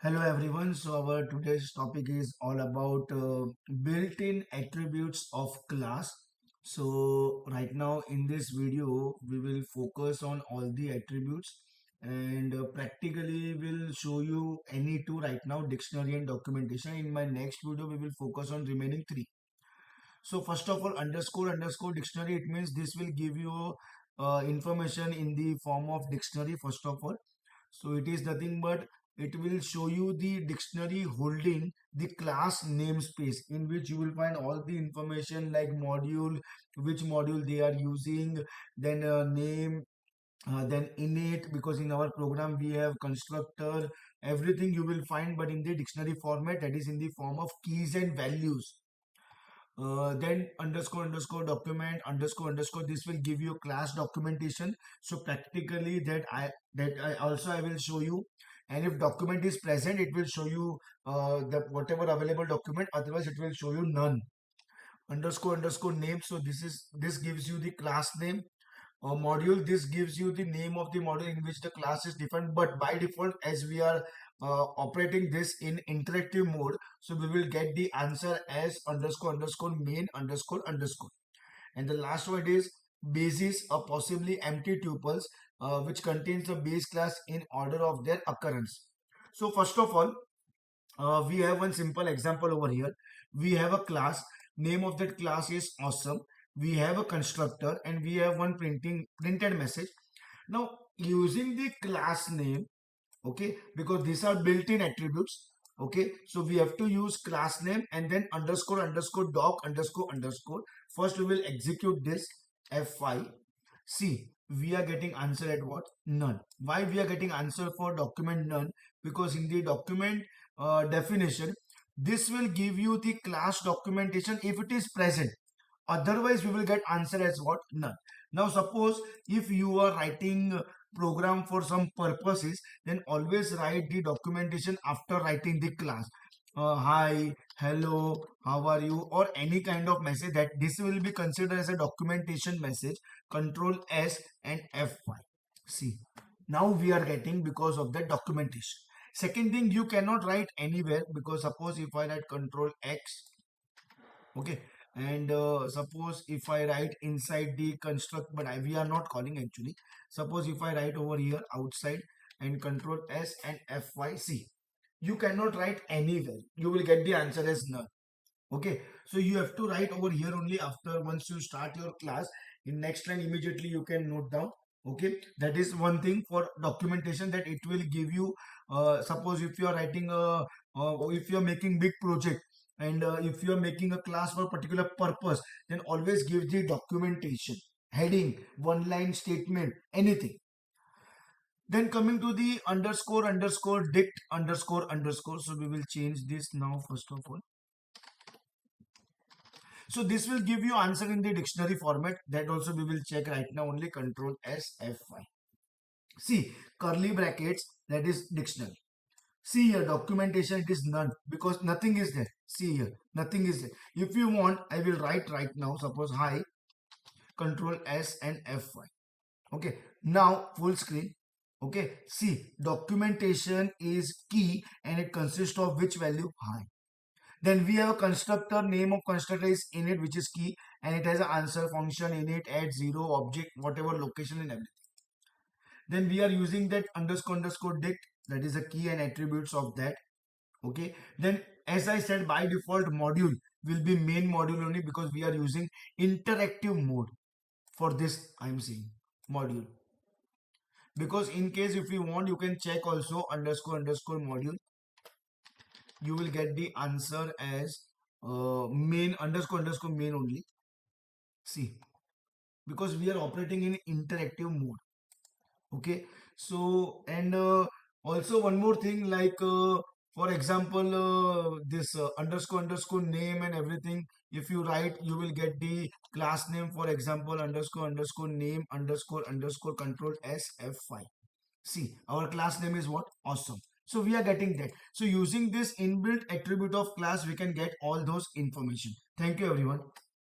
Hello everyone. So our today's topic is all about built-in attributes of class. So right now in this video we will focus on all the attributes and practically will show you any two right now, dictionary and documentation. In my next video we will focus on remaining three. So first of all, underscore dictionary, it means this will give you information in the form of dictionary first of all. So it is nothing but it will show you the dictionary holding the class namespace in which you will find all the information like module, which module they are using, then name, then init, because in our program we have constructor, everything you will find, but in the dictionary format, that is in the form of keys and values. Then document underscore, this will give you class documentation. So practically that I also I will show you, and if document is present it will show you the whatever available document, otherwise it will show you none. Underscore name, so this gives you the class name. Module, this gives you the name of the module in which the class is defined, but by default as we are operating this in interactive mode, so we will get the answer as underscore main underscore. And the last one is basis or possibly empty tuples, which contains the base class in order of their occurrence. So first of all, we have one simple example over here. We have a class, name of that class is awesome. We have a constructor and we have one printed message. Now using the class name, okay, because these are built-in attributes, okay, so we have to use class name and then underscore doc underscore. First we will execute this F5. See, we are getting answer at what? None. Why we are getting answer for document none? Because in the document definition, this will give you the class documentation if it is present. Otherwise, we will get answer as what? None. Now, suppose if you are writing program for some purposes, then always write the documentation after writing the class. Hi, hello, how are you, or any kind of message, that this will be considered as a documentation message. Control S and F5. See, now we are getting because of the documentation. Second thing, you cannot write anywhere, because suppose if I write Control X, okay, and suppose if I write inside the construct, but we are not calling actually. Suppose if I write over here outside and Control S and FYC, you cannot write anywhere, you will get the answer as none. Okay, so you have to write over here only after once you start your class. In next line immediately you can note down. Okay, that is one thing for documentation, that it will give you, suppose if you are writing a if you are making big project, and if you are making a class for a particular purpose, then always give the documentation, heading, one line statement, anything. Then coming to the underscore dict underscore, so we will change this now first of all. So this will give you answer in the dictionary format. That also we will check right now, only Control S F5. See, curly brackets, that is dictionary. See here, documentation, it is none, because nothing is there. See here, nothing is there. If you want, I will write right now, suppose hi, Control S and F5. Okay, now full screen. Okay, see, documentation is key and it consists of which value? Hi. Then we have a constructor, name of constructor is init, which is key, and it has an answer function init at 0 object, whatever location and everything. Then we are using that underscore dict, that is a key and attributes of that. Okay, then as I said, by default module will be main module only, because we are using interactive mode for this. I am saying module, because in case if you want, you can check also underscore module, you will get the answer as main underscore main only. See, because we are operating in interactive mode. Okay, so and also one more thing, like for example, this underscore name and everything, if you write, you will get the class name, for example underscore name underscore Control S F5. See, our class name is what? Awesome. So we are getting that. So using this inbuilt attribute of class, we can get all those information. Thank you everyone.